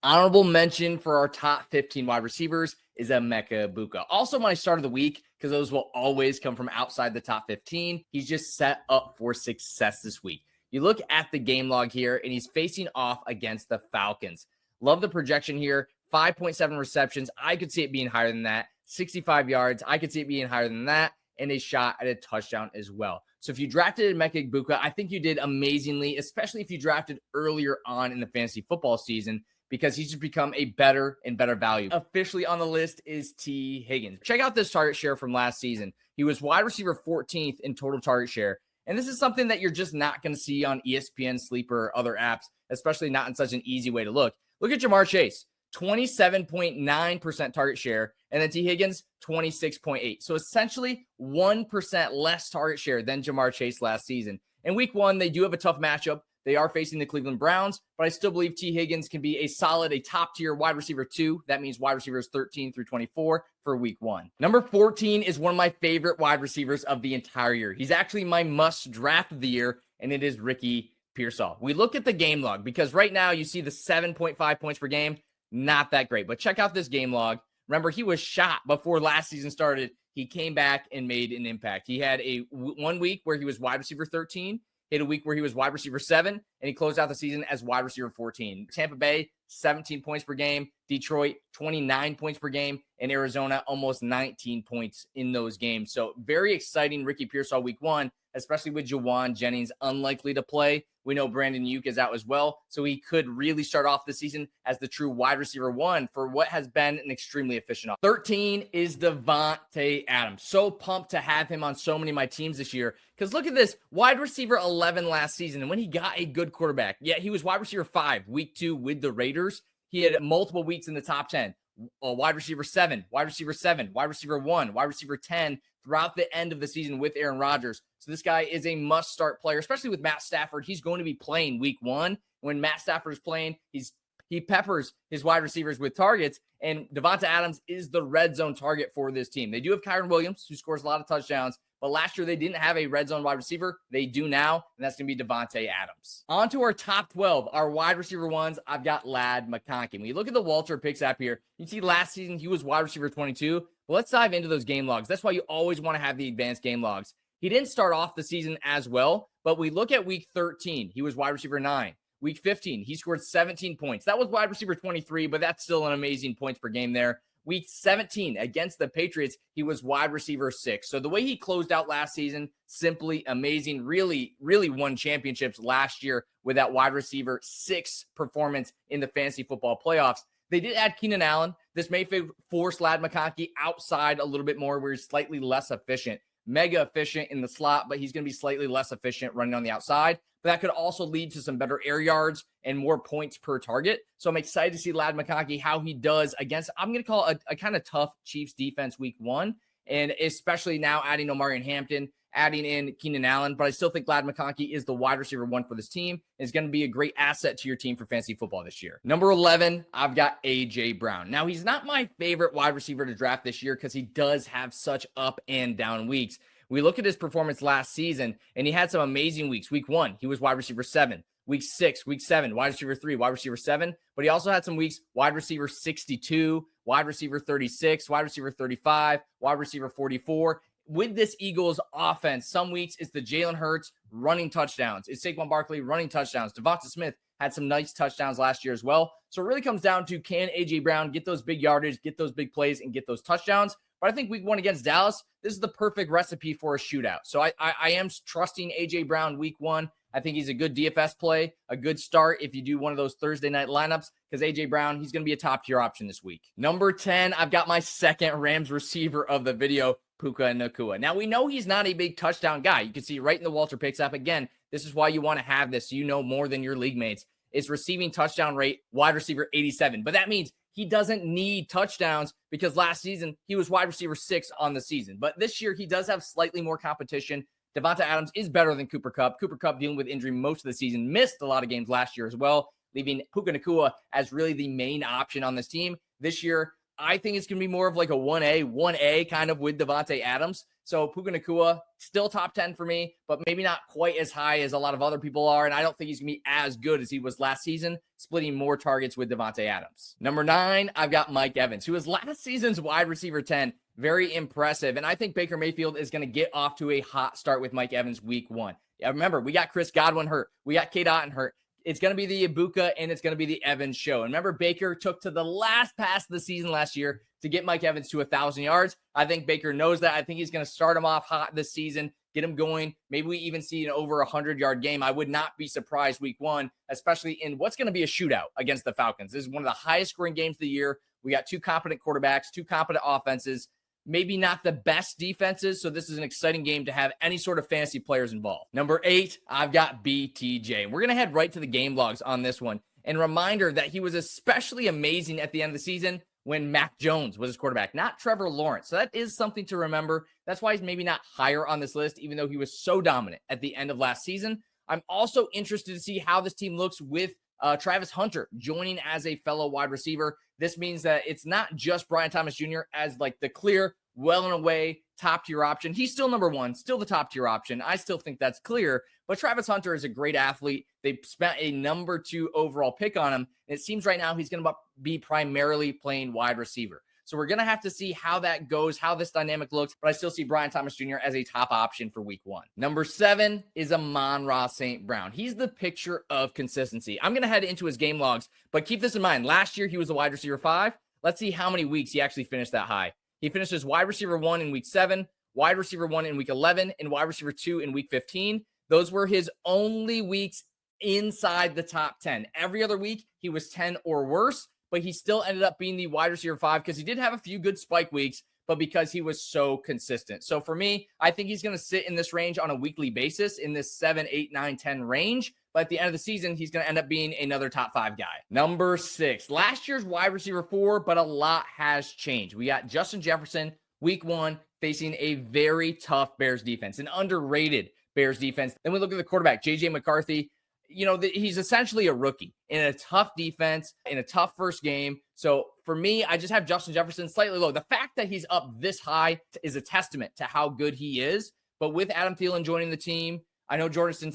Honorable mention for our top 15 wide receivers is Emeka Buka. Also my start of the week, because those will always come from outside the top 15. He's just set up for success this week. You look at the game log here, and he's facing off against the Falcons. Love the projection here. 5.7 receptions. I could see it being higher than that. 65 yards. I could see it being higher than that. And a shot at a touchdown as well. So if you drafted Emeka Buka, I think you did amazingly, especially if you drafted earlier on in the fantasy football season, because he's just become a better and better value. Officially on the list is T. Higgins. Check out this target share from last season. He was wide receiver 14th in total target share. And this is something that you're just not going to see on ESPN, Sleeper, or other apps, especially not in such an easy way to look. Look at JaMarr Chase, 27.9% target share, and then T. Higgins, 26.8%. So essentially 1% less target share than JaMarr Chase last season. In week 1, they do have a tough matchup. They are facing the Cleveland Browns, but I still believe T. Higgins can be a top-tier wide receiver 2. That means wide receivers 13 through 24 for week 1. Number 14 is one of my favorite wide receivers of the entire year. He's actually my must-draft of the year, and it is Ricky Pearsall. We look at the game log, because right now you see the 7.5 points per game. Not that great, but check out this game log. Remember, he was shot before last season started. He came back and made an impact. He had a 1 week where he was wide receiver 13. He had a week where he was wide receiver 7, and he closed out the season as wide receiver 14. Tampa Bay, 17 points per game. Detroit, 29 points per game. And Arizona, almost 19 points in those games. So very exciting Ricky Pearsall week 1, especially with Juwan Jennings unlikely to play. We know Brandon Ayuk is out as well, so he could really start off the season as the true wide receiver 1 for what has been an extremely efficient. 13 is Davante Adams. So pumped to have him on so many of my teams this year, because look at this, wide receiver 11 last season, and when he got a good quarterback, he was wide receiver 5 week 2 with the Raiders. He had multiple weeks in the top 10. Wide receiver 7, wide receiver 7, wide receiver 1, wide receiver 10 throughout the end of the season with Aaron Rodgers. So this guy is a must-start player, especially with Matt Stafford. He's going to be playing week 1. When Matt Stafford is playing, he peppers his wide receivers with targets, and Davante Adams is the red zone target for this team. They do have Kyren Williams, who scores a lot of touchdowns, but last year they didn't have a red zone wide receiver. They do now, and that's going to be Davante Adams. On to our top 12, our wide receiver 1s. I've got Ladd McConkey. When you look at the Walter Picks app here, you see last season he was wide receiver 22. But let's dive into those game logs. That's why you always want to have the advanced game logs. He didn't start off the season as well, but we look at week 13. He was wide receiver 9. Week 15, he scored 17 points. That was wide receiver 23, but that's still an amazing points per game there. Week 17 against the Patriots, he was wide receiver 6. So the way he closed out last season, simply amazing. Really, really won championships last year with that wide receiver 6 performance in the fantasy football playoffs. They did add Keenan Allen. This may force Ladd McConkey outside a little bit more, where he's slightly less efficient. Mega efficient in the slot, but he's going to be slightly less efficient running on the outside. But that could also lead to some better air yards and more points per target. So I'm excited to see Ladd McConkey, how he does against, I'm going to call it a kind of tough Chiefs defense week 1. And especially now adding Omarion Hampton, adding in Keenan Allen. But I still think Ladd McConkey is the wide receiver 1 for this team. Is going to be a great asset to your team for fantasy football this year. Number 11, I've got A.J. Brown. Now, he's not my favorite wide receiver to draft this year, because he does have such up and down weeks. We look at his performance last season, and he had some amazing weeks. Week 1, he was wide receiver 7. Week 6, week 7, wide receiver 3, wide receiver 7. But he also had some weeks wide receiver 62, wide receiver 36, wide receiver 35, wide receiver 44. With this Eagles offense, some weeks it's the Jalen Hurts running touchdowns. It's Saquon Barkley running touchdowns. Devonta Smith had some nice touchdowns last year as well. So it really comes down to, can A.J. Brown get those big yardage, get those big plays, and get those touchdowns? But I think week 1 against Dallas, this is the perfect recipe for a shootout. So I am trusting A.J. Brown week 1. I think he's a good DFS play, a good start if you do one of those Thursday night lineups, because A.J. Brown, he's going to be a top-tier option this week. Number 10, I've got my second Rams receiver of the video, Puka Nacua. Now, we know he's not a big touchdown guy. You can see right in the Walter Picks app. Again, this is why you want to have this, so you know more than your league mates. It's receiving touchdown rate, wide receiver 87. But that means he doesn't need touchdowns, because last season he was wide receiver 6 on the season. But this year he does have slightly more competition. Davante Adams is better than Cooper Kupp. Cooper Kupp, dealing with injury most of the season, missed a lot of games last year as well, leaving Puka Nacua as really the main option on this team. This year, I think it's going to be more of like a 1A kind of with Davante Adams. So Puka Nacua, still top 10 for me, but maybe not quite as high as a lot of other people are. And I don't think he's going to be as good as he was last season, splitting more targets with Davante Adams. Number 9, I've got Mike Evans, who was last season's wide receiver 10. Very impressive. And I think Baker Mayfield is going to get off to a hot start with Mike Evans week 1. Yeah, remember, we got Chris Godwin hurt. We got K. Dotton hurt. It's going to be the Ibuka and it's going to be the Evans show. And remember, Baker took to the last pass of the season last year to get Mike Evans to 1,000 yards. I think Baker knows that. I think he's going to start him off hot this season, get him going. Maybe we even see an over 100-yard game. I would not be surprised week 1, especially in what's going to be a shootout against the Falcons. This is one of the highest scoring games of the year. We got 2 competent quarterbacks, 2 competent offenses. Maybe not the best defenses, so this is an exciting game to have any sort of fantasy players involved. Number 8, I've got BTJ. We're going to head right to the game logs on this one. And reminder that he was especially amazing at the end of the season when Mac Jones was his quarterback, not Trevor Lawrence. So that is something to remember. That's why he's maybe not higher on this list, even though he was so dominant at the end of last season. I'm also interested to see how this team looks with Travis Hunter joining as a fellow wide receiver. This means that it's not just Brian Thomas Jr. as like the clear, well and away top tier option. He's still number 1, still the top tier option. I still think that's clear, but Travis Hunter is a great athlete. They spent a number 2 overall pick on him. And it seems right now he's going to be primarily playing wide receiver. So we're going to have to see how that goes, how this dynamic looks, but I still see Brian Thomas Jr. as a top option for week 1. Number 7 is Amon-Ra St. Brown. He's the picture of consistency. I'm going to head into his game logs, but keep this in mind. Last year, he was a wide receiver 5. Let's see how many weeks he actually finished that high. He finished as wide receiver 1 in week 7, wide receiver 1 in week 11, and wide receiver 2 in week 15. Those were his only weeks inside the top 10. Every other week, he was 10 or worse, but he still ended up being the wide receiver 5 because he did have a few good spike weeks, but because he was so consistent. So for me, I think he's going to sit in this range on a weekly basis in this 7, 8, 9, 10 range. But at the end of the season, he's going to end up being another top 5 guy. Number 6, last year's wide receiver 4, but a lot has changed. We got Justin Jefferson, week 1, facing a very tough Bears defense, an underrated Bears defense. Then we look at the quarterback, J.J. McCarthy. You know, he's essentially a rookie in a tough defense, in a tough first game. So for me, I just have Justin Jefferson slightly low. The fact that he's up this high is a testament to how good he is. But with Adam Thielen joining the team, I know Jordan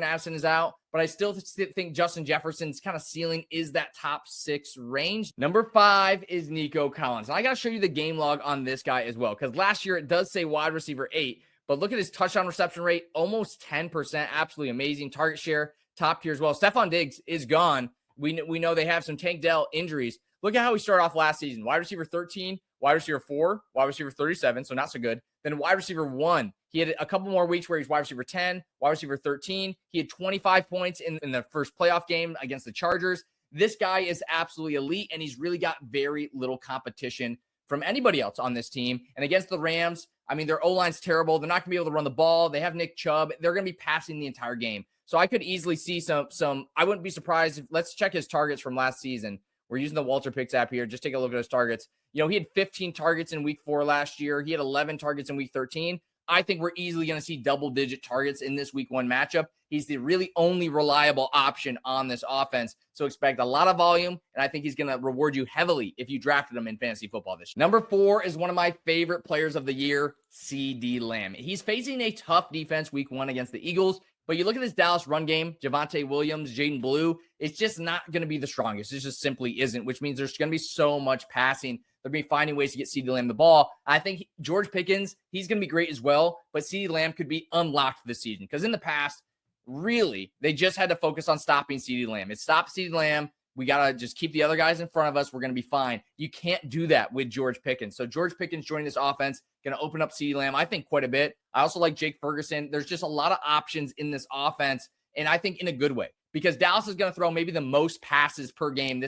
Addison is out, but I still think Justin Jefferson's kind of ceiling is that top 6 range. Number 5 is Nico Collins. And I got to show you the game log on this guy as well, because last year it does say wide receiver 8, but look at his touchdown reception rate, almost 10%, absolutely amazing. Target share, top tier as well. Stephon Diggs is gone. We know they have some Tank Dell injuries. Look at how he started off last season. Wide receiver 13, wide receiver 4, wide receiver 37, so not so good. Then wide receiver 1. He had a couple more weeks where he's wide receiver 10, wide receiver 13. He had 25 points in the first playoff game against the Chargers. This guy is absolutely elite, and he's really got very little competition from anybody else on this team. And against the Rams, I mean, their O-line's terrible. They're not going to be able to run the ball. They have Nick Chubb. They're going to be passing the entire game. So I could easily see some. I wouldn't be surprised. Let's check his targets from last season. We're using the Walter Picks app here. Just take a look at his targets. You know, he had 15 targets in week 4 last year. He had 11 targets in week 13. I think we're easily going to see double-digit targets in this week 1 matchup. He's the really only reliable option on this offense. So expect a lot of volume, and I think he's going to reward you heavily if you drafted him in fantasy football this year. Number 4 is one of my favorite players of the year, CeeDee Lamb. He's facing a tough defense week 1 against the Eagles. But you look at this Dallas run game, Javonte Williams, Jaden Blue, it's just not going to be the strongest. It just simply isn't, which means there's going to be so much passing. They're going to be finding ways to get CeeDee Lamb the ball. I think George Pickens, he's going to be great as well, but CeeDee Lamb could be unlocked this season because in the past, really, they just had to focus on stopping CeeDee Lamb. It stopped CeeDee Lamb. We got to just keep the other guys in front of us. We're going to be fine. You can't do that with George Pickens. So George Pickens joining this offense, going to open up CeeDee Lamb, I think, quite a bit. I also like Jake Ferguson. There's just a lot of options in this offense, and I think in a good way, because Dallas is going to throw maybe the most passes per game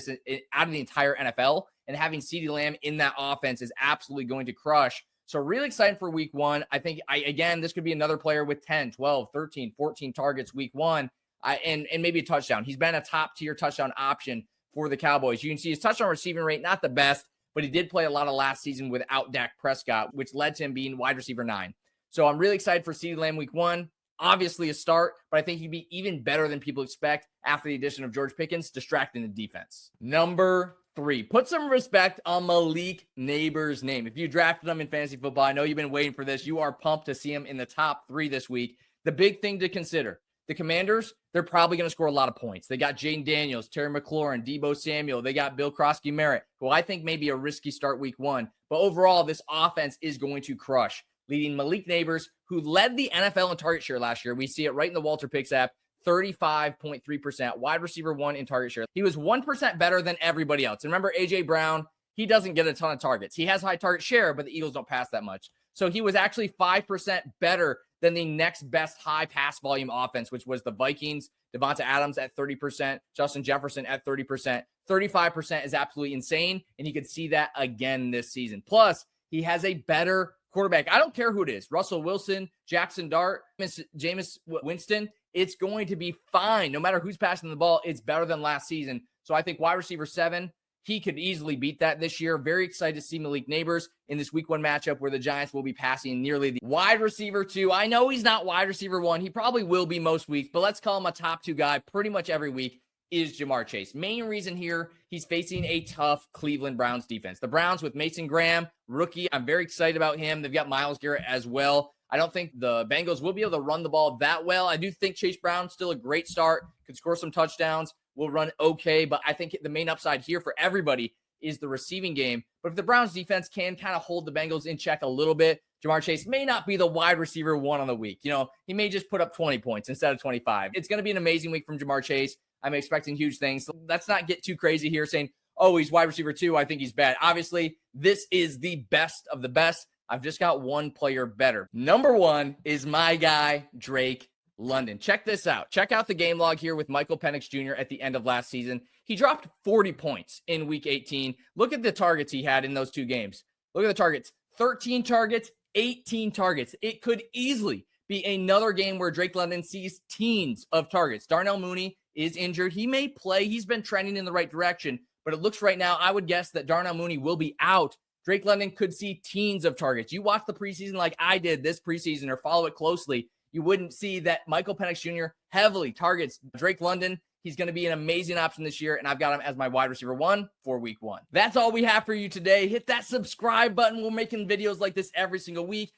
out of the entire NFL, and having CeeDee Lamb in that offense is absolutely going to crush. So really excited for week 1. I think, again, this could be another player with 10, 12, 13, 14 targets week 1. And maybe a touchdown. He's been a top-tier touchdown option for the Cowboys. You can see his touchdown receiving rate, not the best, but he did play a lot of last season without Dak Prescott, which led to him being wide receiver 9. So I'm really excited for CeeDee Lamb week 1. Obviously a start, but I think he'd be even better than people expect after the addition of George Pickens, distracting the defense. Number 3. Put some respect on Malik Nabers' name. If you drafted him in fantasy football, I know you've been waiting for this. You are pumped to see him in the top 3 this week. The big thing to consider, the Commanders, they're probably going to score a lot of points. They got Jaden Daniels, Terry McLaurin, Deebo Samuel. They got Bill Krosky-Merritt, who I think may be a risky start week 1. But overall, this offense is going to crush, leading Malik Nabers, who led the NFL in target share last year. We see it right in the Walter Picks app. 35.3%, wide receiver 1 in target share. He was 1% better than everybody else. And remember, A.J. Brown, he doesn't get a ton of targets. He has high target share, but the Eagles don't pass that much. So he was actually 5% better than the next best high pass volume offense, which was the Vikings. Davante Adams at 30%, Justin Jefferson at 30%. 35% is absolutely insane, and you could see that again this season. Plus, he has a better quarterback. I don't care who it is. Russell Wilson, Jackson Dart, Jameis Winston. It's going to be fine. No matter who's passing the ball, it's better than last season. So I think wide receiver 7, he could easily beat that this year. Very excited to see Malik Nabers in this week 1 matchup where the Giants will be passing nearly the wide receiver 2. I know he's not wide receiver 1. He probably will be most weeks, but let's call him a top 2 guy pretty much every week is JaMarr Chase. Main reason here, he's facing a tough Cleveland Browns defense. The Browns with Mason Graham, rookie. I'm very excited about him. They've got Myles Garrett as well. I don't think the Bengals will be able to run the ball that well. I do think Chase Brown, still a great start, could score some touchdowns, will run okay, but I think the main upside here for everybody is the receiving game. But if the Browns defense can kind of hold the Bengals in check a little bit, JaMarr Chase may not be the wide receiver 1 on the week. You know, he may just put up 20 points instead of 25. It's going to be an amazing week from JaMarr Chase. I'm expecting huge things. So let's not get too crazy here saying, oh, he's wide receiver 2. I think he's bad. Obviously, this is the best of the best. I've just got one player better. Number 1 is my guy, Drake London. Check this out. Check out the game log here with Michael Penix Jr. at the end of last season. He dropped 40 points in week 18. Look at the targets he had in those 2 games. Look at the targets. 13 targets, 18 targets. It could easily be another game where Drake London sees teens of targets. Darnell Mooney is injured. He may play. He's been trending in the right direction, but it looks right now, I would guess that Darnell Mooney will be out. Drake London could see teens of targets. You watch the preseason like I did this preseason or follow it closely, you wouldn't see that Michael Penix Jr. heavily targets Drake London. He's going to be an amazing option this year, and I've got him as my wide receiver 1 for week 1. That's all we have for you today. Hit that subscribe button. We're making videos like this every single week.